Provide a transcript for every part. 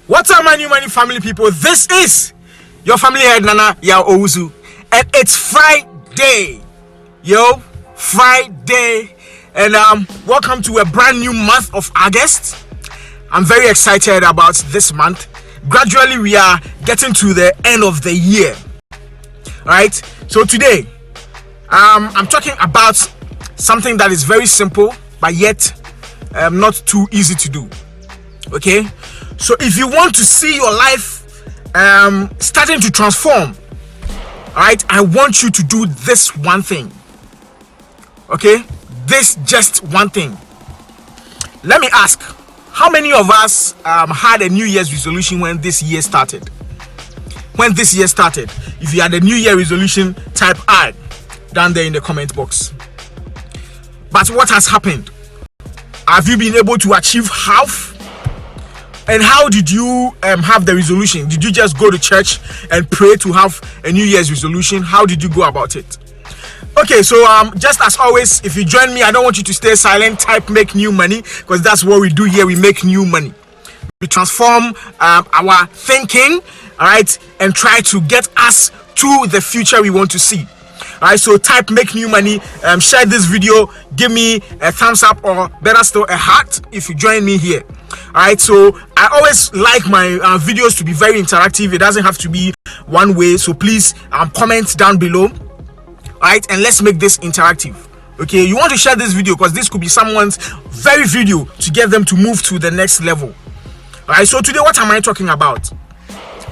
What's up, my new money family people? This is your family head Nana Yawusu, and it's Friday, Friday, and welcome to a brand new month of August. I'm very excited about this month. Gradually, we are getting to the end of the year. All right. So today, I'm talking about something that is very simple, but yet not too easy to do. Okay. So if you want to see your life starting to transform, all right, I want you to do this one thing. Okay, this just one thing. Let me ask, how many of us had a New Year's resolution when this year started? If you had a New Year resolution, type I down there in the comment box. But what has happened? Have you been able to achieve half? And how did you have the resolution? Did you just go to church and pray to have a New Year's resolution? How did you go about it? Okay, so just as always, if you join me, I don't want you to stay silent. Type make new money, because that's what we do here. We make new money. We transform our thinking, all right, and try to get us to the future we want to see. All right, so type make new money, share this video, give me a thumbs up, or better still a heart if you join me here. All right, so I always like my videos to be very interactive. It doesn't have to be one way, so please comment down below. All right, and let's make this interactive. Okay, you want to share this video because this could be someone's very video to get them to move to the next level. All right, so today what am I talking about?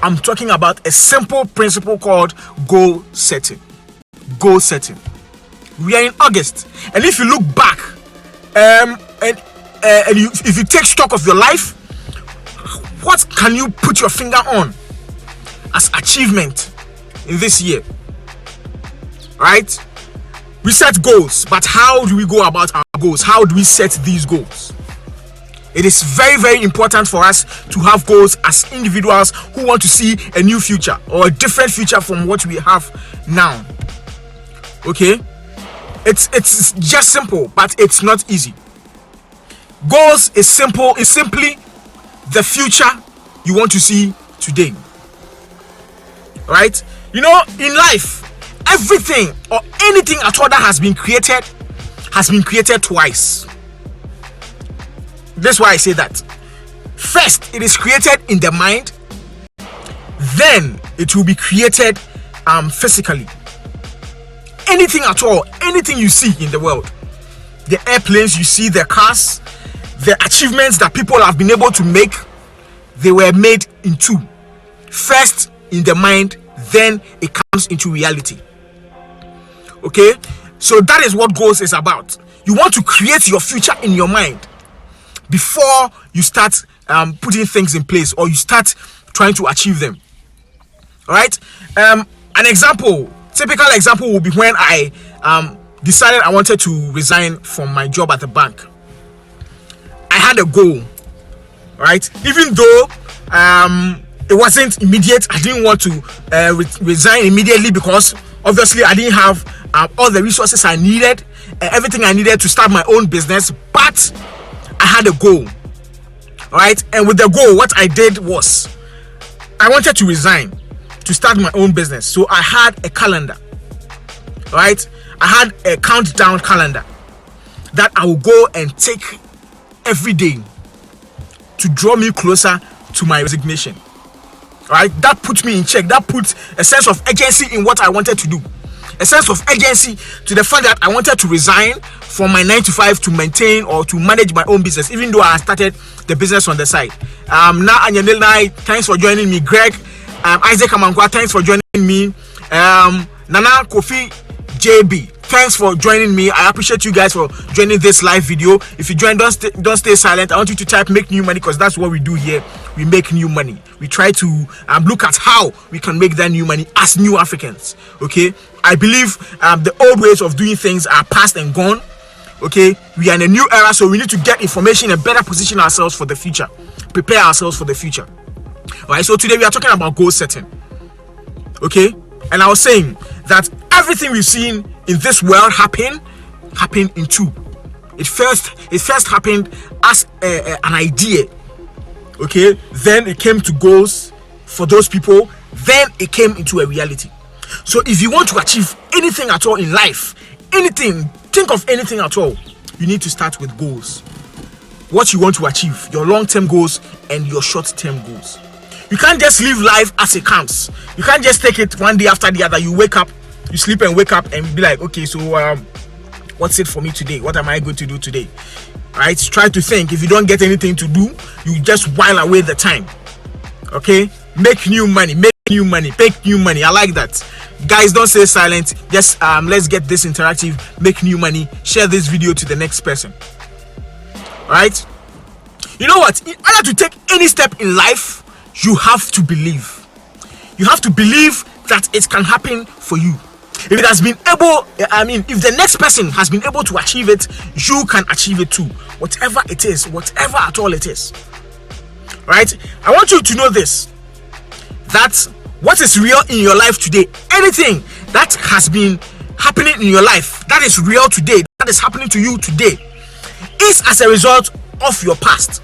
I'm talking about a simple principle called goal setting. Goal setting. We are in August, and if you look back if you take stock of your life, what can you put your finger on as achievement in this year? Right? We set goals, but how do we go about our goals? How do we set these goals? It is very, very important for us to have goals as individuals who want to see a new future or a different future from what we have now. Okay? It's just simple, but it's not easy. Goals is simple. It's simply the future you want to see today. Right? You know, in life, everything or anything at all that has been created twice. That's why I say that. First, it is created in the mind. Then it will be created physically. Anything at all, anything you see in the world, the airplanes you see, the cars, the achievements that people have been able to make, they were made in two. First in the mind, then it comes into reality. Okay, so that is what goals is about. You want to create your future in your mind before you start putting things in place, or you start trying to achieve them. All right, an example, typical example will be when I decided I wanted to resign from my job at the bank. I had a goal, right? Even though it wasn't immediate, I didn't want to resign immediately, because obviously I didn't have all the resources I needed, everything I needed to start my own business. But I had a goal, right? And with the goal, what I did was I wanted to resign to start my own business. So I had a calendar, right? I had a countdown calendar that I will go and take every day to draw me closer to my resignation. Right? That put me in check. That put a sense of urgency in what I wanted to do. A sense of urgency to the fact that I wanted to resign from my 9 to 5 to maintain or to manage my own business, even though I started the business on the side. Now Anyanil, thanks for joining me. Greg, Isaac Amankwa, thanks for joining me. Nana Kofi JB, thanks for joining me. I appreciate you guys for joining this live video. If you join, don't stay silent. I want you to type make new money, because that's what we do here. We make new money. We try to look at how we can make that new money as new Africans. Okay, I believe the old ways of doing things are past and gone. Okay, we are in a new era, so we need to get information and better position ourselves for the future, prepare ourselves for the future. All right, so today we are talking about goal setting. Okay, and I was saying that everything we've seen in this world happened in two. It first happened as an idea. Okay, then it came to goals for those people, then it came into a reality. So if you want to achieve anything at all in life, anything, think of anything at all, you need to start with goals. What you want to achieve, your long-term goals and your short-term goals. You can't just live life as it comes. You can't just take it one day after the other. You wake up, you sleep and wake up and be like, okay, so what's it for me today? What am I going to do today? Right? Try to think. If you don't get anything to do, you just while away the time. Okay? Make new money. Make new money. Make new money. I like that. Guys, don't stay silent. Just let's get this interactive. Make new money. Share this video to the next person. Right? You know what? In order to take any step in life, you have to believe. You have to believe that it can happen for you. If it has been able, if the next person has been able to achieve it, you can achieve it too. Whatever it is, whatever at all it is. Right? I want you to know this. That what is real in your life today, anything that has been happening in your life, that is real today, that is happening to you today, is as a result of your past.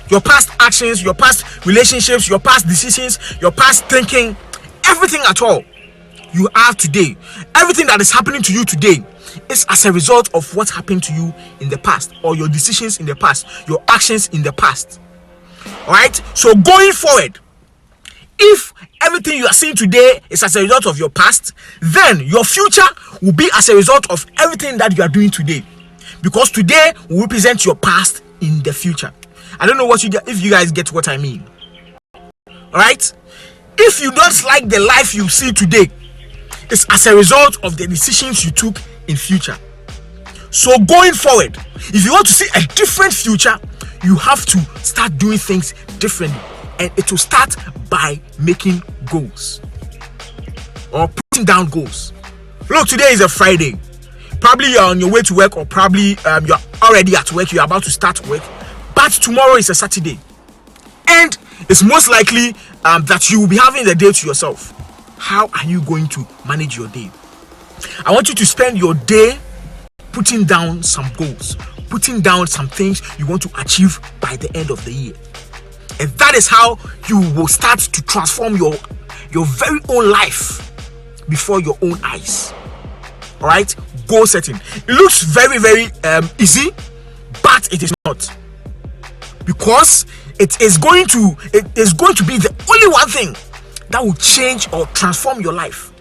Your past actions, your past relationships, your past decisions, your past thinking, everything at all you have today, everything that is happening to you today is as a result of what happened to you in the past, or your decisions in the past, your actions in the past. Alright? So going forward, if everything you are seeing today is as a result of your past, then your future will be as a result of everything that you are doing today. Because today will represent your past in the future. I don't know if you guys get what I mean. Alright? If you don't like the life you see today, it's as a result of the decisions you took in future. So going forward, if you want to see a different future, you have to start doing things differently. And it will start by making goals. Or putting down goals. Look, today is a Friday. Probably you're on your way to work, or probably you're already at work, you're about to start work. But tomorrow is a Saturday. And it's most likely that you will be having the day to yourself. How are you going to manage your day? I want you to spend your day putting down some goals, putting down some things you want to achieve by the end of the year. And that is how you will start to transform your very own life before your own eyes. All right? Goal setting. It looks very, very easy, but it is not. Because it is going to be the only one thing that will change or transform your life.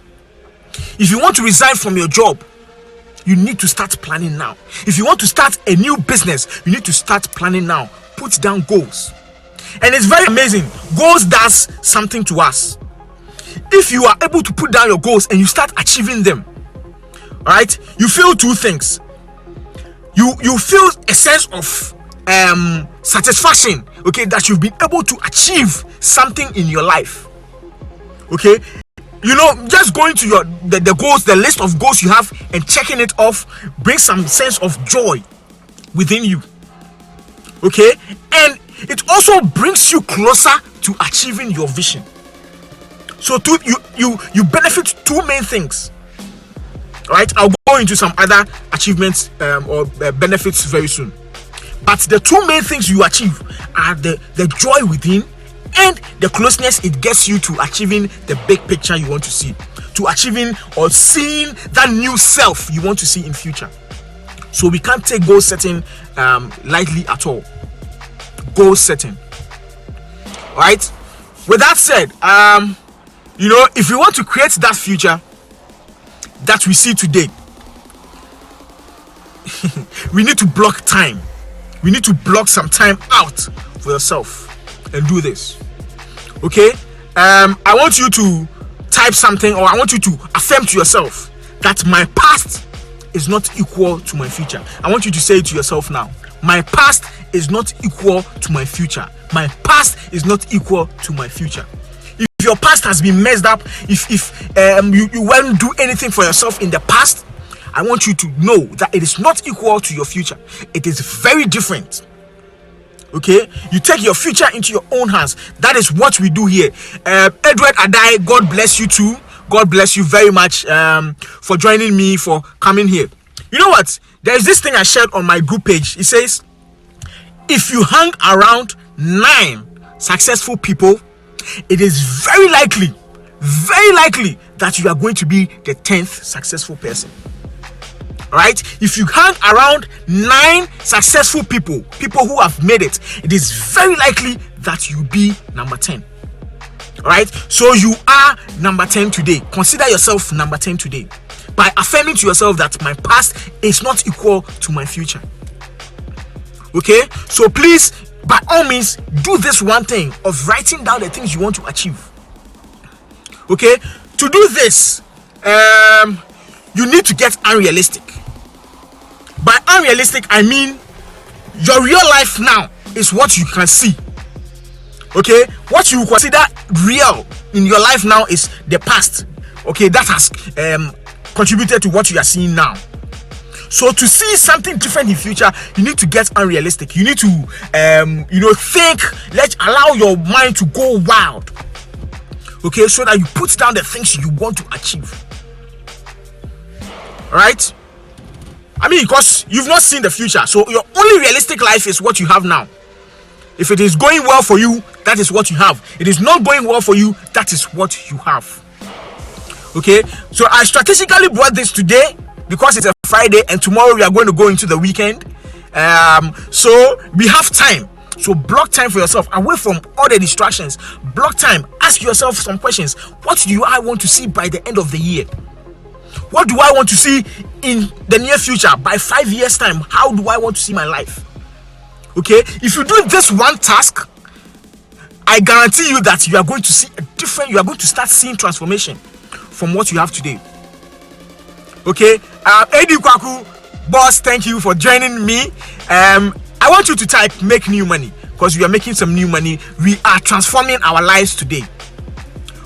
If you want to resign from your job, you need to start planning now. If you want to start a new business, you need to start planning now. Put down goals. And it's very amazing. Goals does something to us. If you are able to put down your goals and you start achieving them, all right, you feel two things. You feel a sense of satisfaction, okay, that you've been able to achieve something in your life. Okay, you know, just going to the goals, the list of goals you have, and checking it off brings some sense of joy within you. Okay, and it also brings you closer to achieving your vision. So you benefit two main things. All right, I'll go into some other achievements or benefits very soon. But the two main things you achieve are the joy within and the closeness it gets you to achieving the big picture you want to see, to achieving or seeing that new self you want to see in future. So we can't take goal setting lightly at all. Goal setting. All right. With that said, you know, if we want to create that future that we see today, we need to block time. We need to block some time out for yourself and do this. Okay? I want you to type something, or I want you to affirm to yourself that my past is not equal to my future. I want you to say it to yourself now. My past is not equal to my future. My past is not equal to my future. If your past has been messed up, if you won't do anything for yourself in the past, I want you to know that it is not equal to your future. It is very different. Okay, you take your future into your own hands. That is what we do here. Edward Adai, God bless you too. God bless you very much for joining me, for coming here. You know what? There is this thing I shared on my group page. It says, if you hang around 9 successful people, it is very likely that you are going to be the 10th successful person. Right? If you hang around 9 successful people who have made it, it is very likely that you'll be number 10. Right? So you are number 10 today. Consider yourself number 10 today by affirming to yourself that my past is not equal to my future. Okay? So please, by all means, do this one thing of writing down the things you want to achieve. Okay? To do this, you need to get unrealistic. By unrealistic, I mean your real life now is what you can see. Okay, what you consider real in your life now is the past. Okay, that has contributed to what you are seeing now. So to see something different in future, you need to get unrealistic. You need to think. Allow your mind to go wild. Okay, so that you put down the things you want to achieve. Right? I mean, because you've not seen the future, so your only realistic life is what you have now. If it is going well for you, that is what you have. It is not going well for you, that is what you have. Okay, so I strategically brought this today because it's a Friday and tomorrow we are going to go into the weekend. So we have time. So block time for yourself away from all the distractions. Block time. Ask yourself some questions. What do I want to see by the end of the year? What do I want to see in the near future? By 5 years' time, how do I want to see my life? Okay, if you do this one task, I guarantee you that you are going to see you are going to start seeing transformation from what you have today. Okay, Eddie Kwaku, boss, thank you for joining me. I want you to type make new money because we are making some new money. We are transforming our lives today.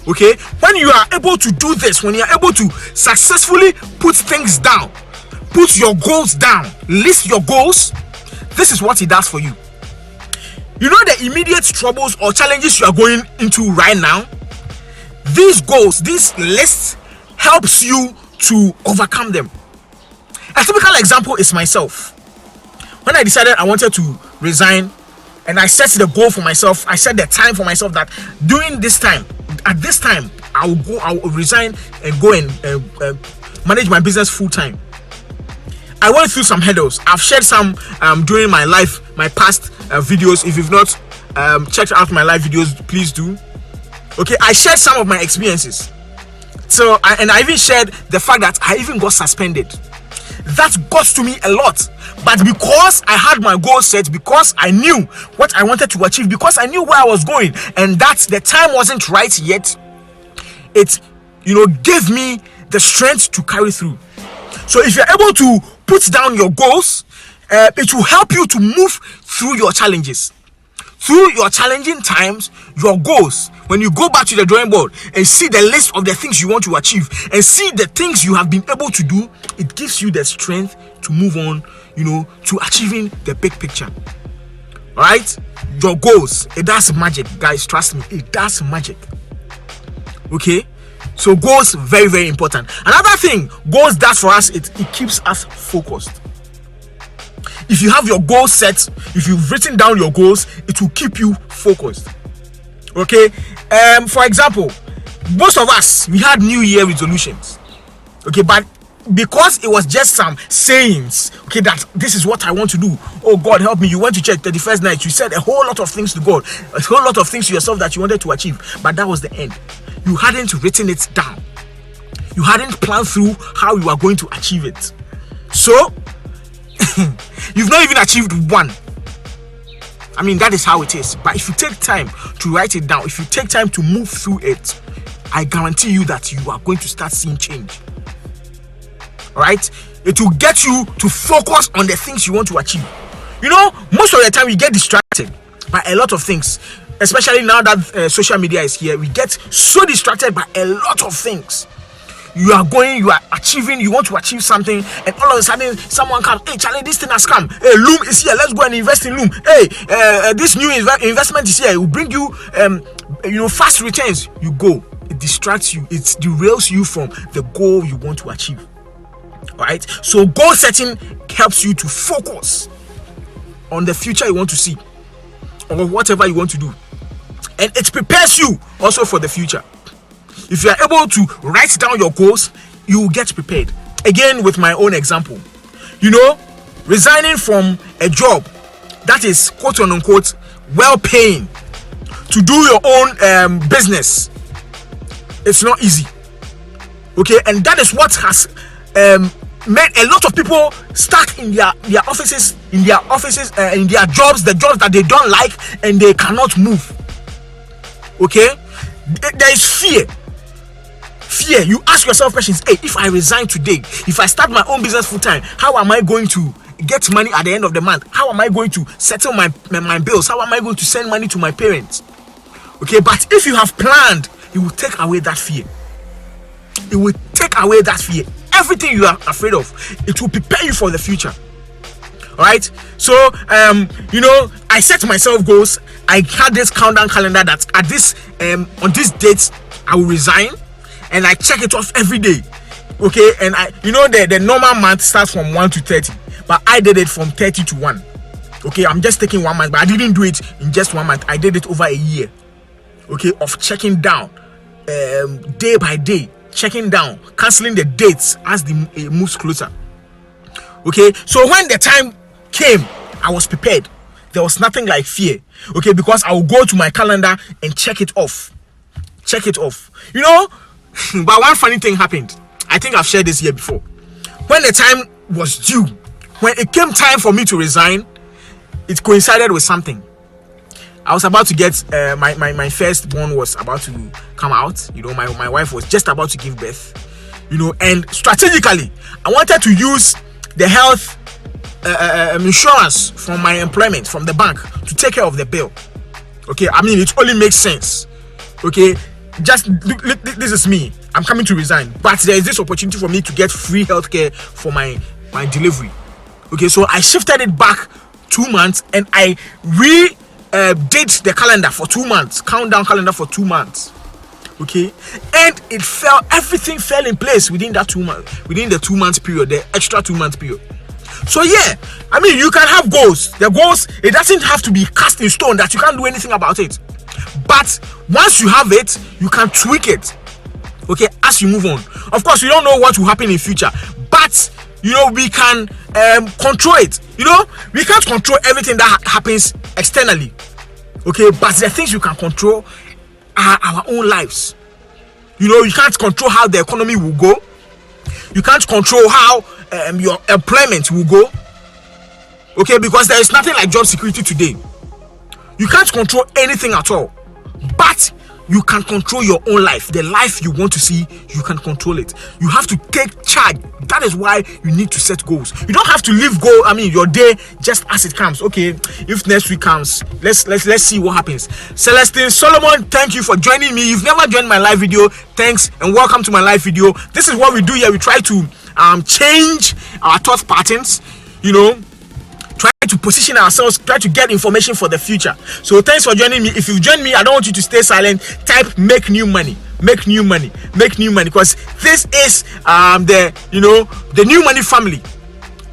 Okay, when you are able to do this, when you are able to successfully put things down, put your goals down, list your goals, this is what it does for you. You know the immediate troubles or challenges you are going into right now? These goals, these lists helps you to overcome them. A typical example is myself. When I decided I wanted to resign and I set the goal for myself, I set the time for myself that during this time, at this time, I will resign and go and manage my business full time. I went through some hurdles. I've shared some during my past videos. If you've not checked out my live videos, please do. Okay, I shared some of my experiences. So, I even shared the fact that I even got suspended. That got to me a lot. But because I had my goal set, because I knew what I wanted to achieve, because I knew where I was going, and that the time wasn't right yet, it gave me the strength to carry through. So if you're able to put down your goals, it will help you to move through your challenges. Through your challenging times, your goals, when you go back to the drawing board and see the list of the things you want to achieve and see the things you have been able to do, it gives you the strength to move on, to achieving the big picture. All right? Your goals, it does magic, guys. Trust me, it does magic. Okay? So goals, very, very important. Another thing goals does for us, it keeps us focused. If you have your goals set, if you've written down your goals, it will keep you focused. Okay, for example, most of us, we had New Year resolutions. Okay, but because it was just some sayings, okay, that this is what I want to do. Oh God, help me. You went to church 31st night. You said a whole lot of things to God, a whole lot of things to yourself that you wanted to achieve, but that was the end. You hadn't written it down. You hadn't planned through how you are going to achieve it. So you've not even achieved one. I mean, that is how it is. But if you take time to write it down, if you take time to move through it, I guarantee you that you are going to start seeing change. Right? It will get you to focus on the things you want to achieve. Most of the time we get distracted by a lot of things, especially now that social media is here. We get so distracted by a lot of things. You are achieving, you want to achieve something, and all of a sudden someone comes, hey Charlie, this thing has come, hey, Loom is here, let's go and invest in Loom, hey, this new investment is here, it will bring you fast returns. You go, it distracts you, it derails you from the goal you want to achieve. Alright, so goal setting helps you to focus on the future you want to see, or whatever you want to do. and it prepares you also for the future. If you are able to write down your goals, you will get prepared. Again, with my own example, resigning from a job that is quote unquote well paying to do your own business, it's not easy. Okay, and that is what has made a lot of people stuck in their offices, in their jobs, the jobs that they don't like, and they cannot move. Okay, there is fear. You ask yourself questions. Hey, if I resign today, if I start my own business full time, how am I going to get money at the end of the month? How am I going to settle my bills? How am I going to send money to my parents? Okay, but if you have planned, it will take away that fear. It will take away that fear. Everything you are afraid of, it will prepare you for the future. All right. So I set myself goals. I had this countdown calendar that at this on this date I will resign, and I check it off every day. Okay, and the normal month starts from 1 to 30, but I did it from 30 to 1. Okay, I'm just taking 1 month, but I didn't do it in just 1 month. I did it over a year. Okay, of checking down day by day, checking down, canceling the dates as it moves closer. Okay, so when the time came, I was prepared. There was nothing like fear. Okay, because I will go to my calendar and check it off. But one funny thing happened. I think I've shared this here before. When the time was due, when it came time for me to resign, it coincided with something. I was about to get my firstborn was about to come out. My wife was just about to give birth. And strategically, I wanted to use the health insurance from my employment, from the bank, to take care of the bill. Okay, I mean, it only makes sense. Okay, just look, this is me. I'm coming to resign, but there is this opportunity for me to get free healthcare for my delivery. Okay, so I shifted it back 2 months, and I did the calendar for 2 months, countdown calendar for 2 months. Okay, and everything fell in place within that 2 months, within the 2 months period, the extra 2 months period. So yeah, I mean, you can have goals. The goals, it doesn't have to be cast in stone that you can't do anything about it. But once you have it, you can tweak it. Okay, as you move on. Of course, we don't know what will happen in future, but we can control it. We can't control everything that happens externally. Okay, but the things you can control are our own lives. You can't control how the economy will go. You can't control how your employment will go. Okay, because there is nothing like job security today. You can't control anything at all, but you can control your own life. The life you want to see, you can control it. You have to take charge. That is why you need to set goals. You don't have to live your day just as it comes. Okay, if next week comes, let's see what happens. Celestine Solomon, thank you for joining me. You've never joined my live video. Thanks and welcome to my live video. This is what we do here. We try to change our thought patterns. Try to position ourselves, try to get information for the future. So thanks for joining me. If you've joined me, I don't want you to stay silent. Type make new money, because this is the new money family.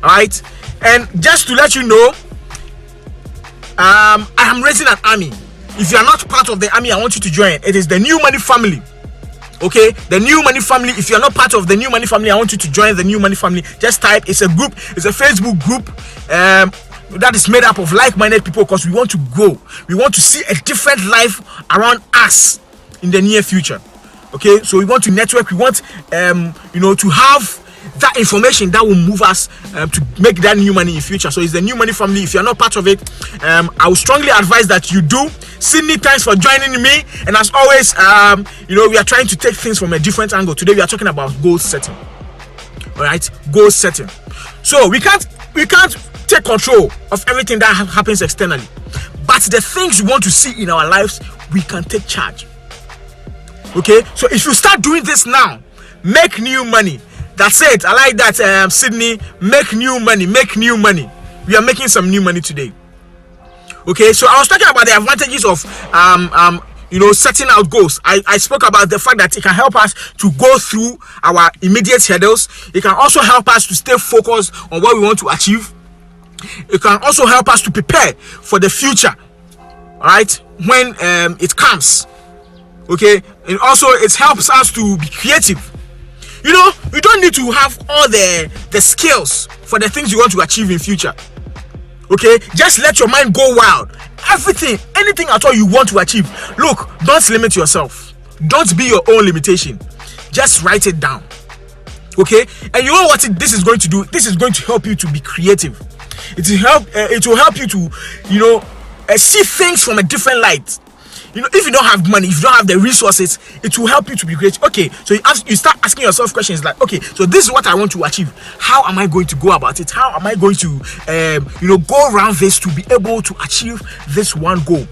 All right, and just to let you know, I am raising an army. If you are not part of the army, I want you to join. It is the new money family. Okay, the new money family. If you're not part of the new money family, I want you to join the new money family. Just type. It's a group. It's a Facebook group that is made up of like-minded people, because we want to grow. We want to see a different life around us in the near future. Okay, so we want to network. We want to have that information that will move us to make that new money in future. So it's the new money family. If you're not part of it, I would strongly advise that you do. Sydney, thanks for joining me. And as always, we are trying to take things from a different angle. Today we are talking about goal setting. All right, goal setting. So we can't take control of everything that happens externally, but the things we want to see in our lives, we can take charge. Okay, so if you start doing this now, make new money. That's it. I like that, Sydney. Make new money. We are making some new money today. Okay, so I was talking about the advantages of setting out goals. I spoke about the fact that it can help us to go through our immediate hurdles. It can also help us to stay focused on what we want to achieve. It can also help us to prepare for the future. All right, when it comes. Okay, and also it helps us to be creative. You know, you don't need to have all the skills for the things you want to achieve in future. Okay, just let your mind go wild. Anything at all you want to achieve. Look, don't limit yourself. Don't be your own limitation. Just write it down. Okay, and you know what this is going to do? This is going to help you to be creative. It will help you to, see things from a different light. You know, if you don't have money, if you don't have the resources, it will help you to be creative. Okay, so you start asking yourself questions like, okay, so this is what I want to achieve. How am I going to go about it? How am I going to, go around this to be able to achieve this one goal?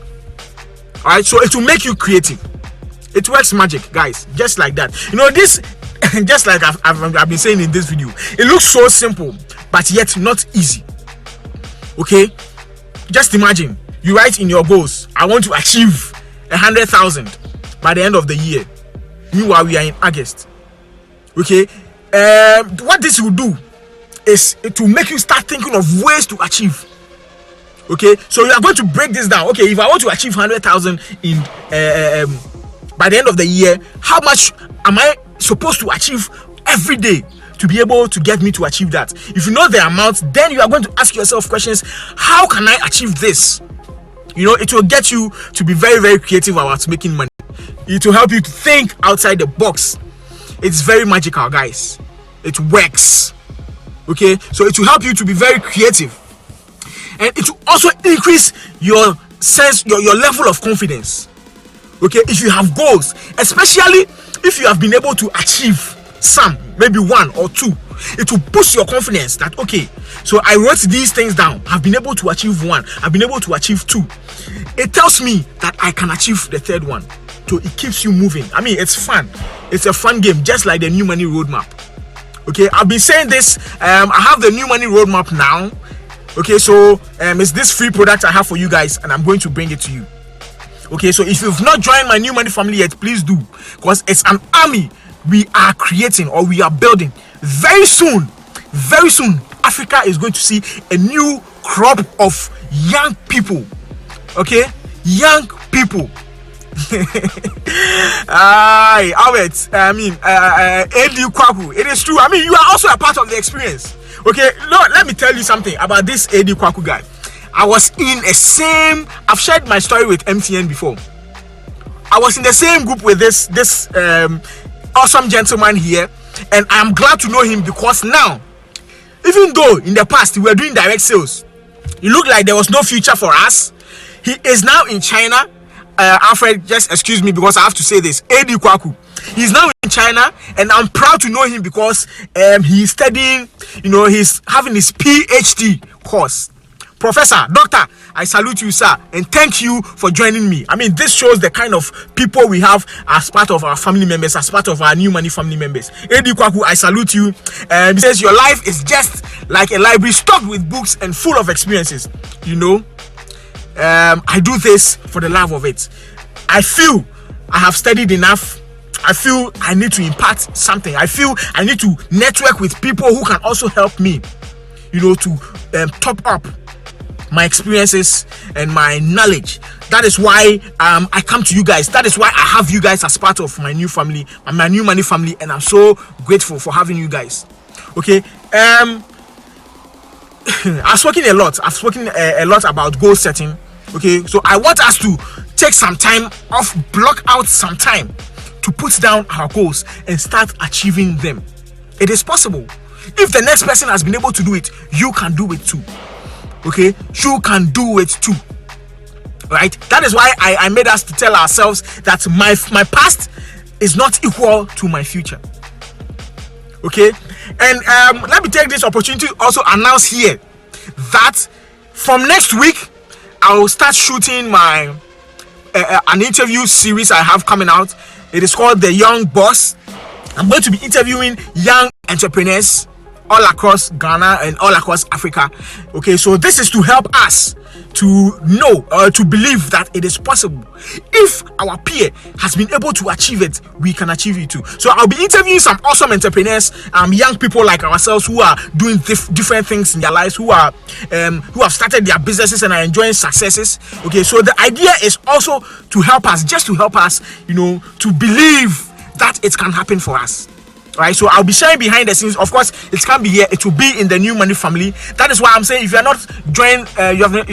All right, so it will make you creative. It works magic, guys, just like that. You know, this, just like I've been saying in this video, it looks so simple, but yet not easy. Okay, just imagine you write in your goals, I want to achieve 100,000 by the end of the year. Meanwhile, we are in August. Okay, what this will do is it will make you start thinking of ways to achieve. Okay, so you are going to break this down. Okay, if I want to achieve 100,000 in by the end of the year, how much am I supposed to achieve every day to be able to get me to achieve that? If you know the amount, then you are going to ask yourself questions. How can I achieve this? You know, it will get you to be very, very creative about making money. It will help you to think outside the box. It's very magical, guys. It works. Okay, so it will help you to be very creative, and it will also increase your level of confidence. Okay, if you have goals, especially if you have been able to achieve some, maybe one or two, it will boost your confidence that, okay, so I wrote these things down, I've been able to achieve one, I've been able to achieve two. It tells me that I can achieve the third one. So it keeps you moving. I mean, it's fun. It's a fun game, just like the New Money Roadmap. Okay, I've been saying this. I have the New Money Roadmap now. Okay, so it's this free product I have for you guys, and I'm going to bring it to you. Okay, so if you've not joined my New Money family yet, please do, because it's an army we are creating, or we are building. Very soon, Africa is going to see a new crop of young people. Okay, young people. Albert, Eddie Kwaku. It is true. I mean, you are also a part of the experience. Okay, let me tell you something about this Eddie Kwaku guy. I was in I've shared my story with MTN before. I was in the same group with this awesome gentleman here, and I'm glad to know him, because now, even though in the past we were doing direct sales, it looked like there was no future for us. He is now in China. Alfred, just excuse me because I have to say this. Eddie Kwaku, he's now in China, and I'm proud to know him because he's studying, he's having his PhD course. Professor, doctor, I salute you, sir, and thank you for joining me. I mean, this shows the kind of people we have as part of our family members, as part of our New Money family members. Eddie Kwaku, I salute you. He says your life is just like a library stocked with books and full of experiences. I do this for the love of it. I feel I have studied enough. I feel I need to impart something. I feel I need to network with people who can also help me, to top up my experiences and my knowledge. That is why I come to you guys. That is why I have you guys as part of my new family, my New Money family, and I'm so grateful for having you guys. Okay, I've spoken a lot. I've spoken a lot about goal setting. Okay, so I want us to take some time off, block out some time to put down our goals and start achieving them. It is possible. If the next person has been able to do it, you can do it too. Okay, you can do it too. Right? That is why I made us to tell ourselves that my past is not equal to my future. Okay, and let me take this opportunity to also announce here that from next week I will start shooting my an interview series I have coming out. It is called The Young Boss. I'm going to be interviewing young entrepreneurs all across Ghana and all across Africa. Okay, so this is to help us to know or to believe that it is possible. If our peer has been able to achieve it, we can achieve it too. So I'll be interviewing some awesome entrepreneurs, young people like ourselves who are doing different things in their lives, who have started their businesses and are enjoying successes. Okay, so the idea is also to help us, to believe that it can happen for us. Right, so I'll be sharing behind the scenes. Of course, it can't be here. It will be in the New Money family. That is why I'm saying, if you're not joined, if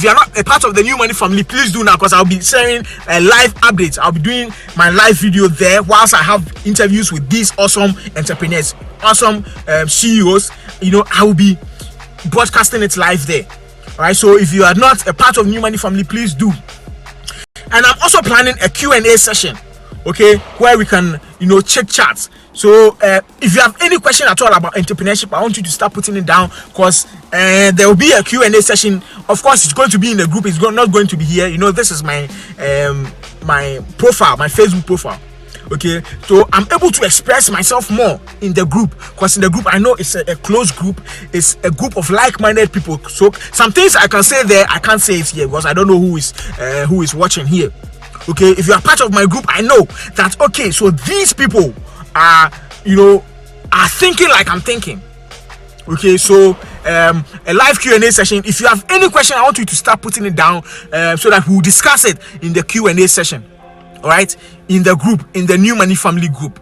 you're not a part of the New Money family, please do now, because I'll be sharing live updates. I'll be doing my live video there whilst I have interviews with these awesome entrepreneurs, awesome CEOs. I will be broadcasting it live there. All right, so if you are not a part of New Money family, please do. And I'm also planning a Q&A session, okay, where we can check chats. So if you have any question at all about entrepreneurship, I want you to start putting it down, because there will be a Q&A session. Of course, it's going to be in a group. It's not going to be here. This is my my profile, my Facebook profile. Okay, so I'm able to express myself more in the group, because in the group I know it's a closed group. It's a group of like-minded people. So some things I can say there, I can't say it here, because I don't know who is watching here. Okay, if you are part of my group, I know that, okay, so these people are thinking like I'm thinking. Okay, so a live Q&A session. If you have any question, I want you to start putting it down so that we'll discuss it in the Q&A session. All right, in the group, in the New Money family group.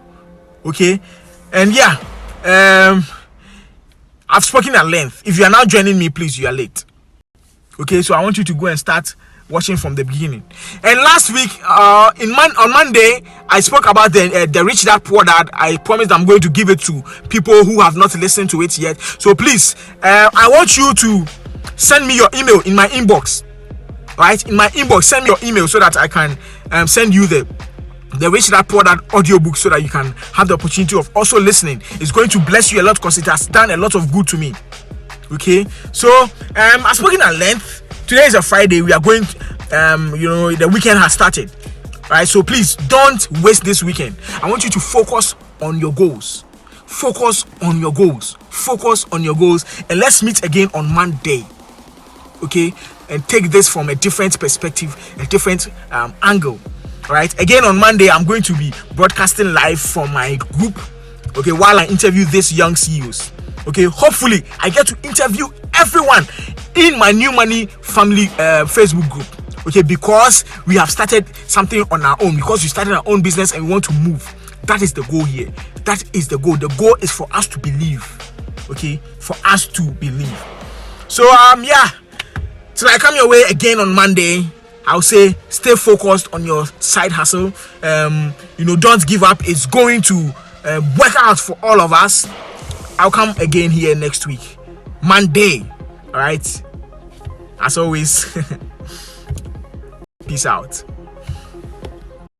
Okay, and yeah, I've spoken at length. If you are now joining me, please, you are late. Okay, so I want you to go and start watching from the beginning. And last week, on Monday, I spoke about the Rich Dad Poor Dad. I promised I'm going to give it to people who have not listened to it yet. So please, I want you to send me your email in my inbox. Right, in my inbox, send me your email so that I can send you the Rich Dad Poor Dad audiobook, so that you can have the opportunity of also listening. It's going to bless you a lot, because it has done a lot of good to me. Okay, so I've spoken at length. Today is a Friday. We are going, the weekend has started. Right, so please don't waste this weekend. I want you to focus on your goals. Focus on your goals. Focus on your goals. And let's meet again on Monday. Okay, and take this from a different perspective, a different angle. All right, again on Monday, I'm going to be broadcasting live from my group. Okay, while I interview these young CEOs. Okay, hopefully I get to interview everyone in my New Money family Facebook group. Okay, because we have started something on our own, because we started our own business and we want to move. That is the goal here. That is the goal. The goal is for us to believe. Okay, for us to believe. So yeah, till I come your way again on Monday, I'll say stay focused on your side hustle. Don't give up. It's going to work out for all of us. I'll come again here next week, Monday. All right, as always. Peace out.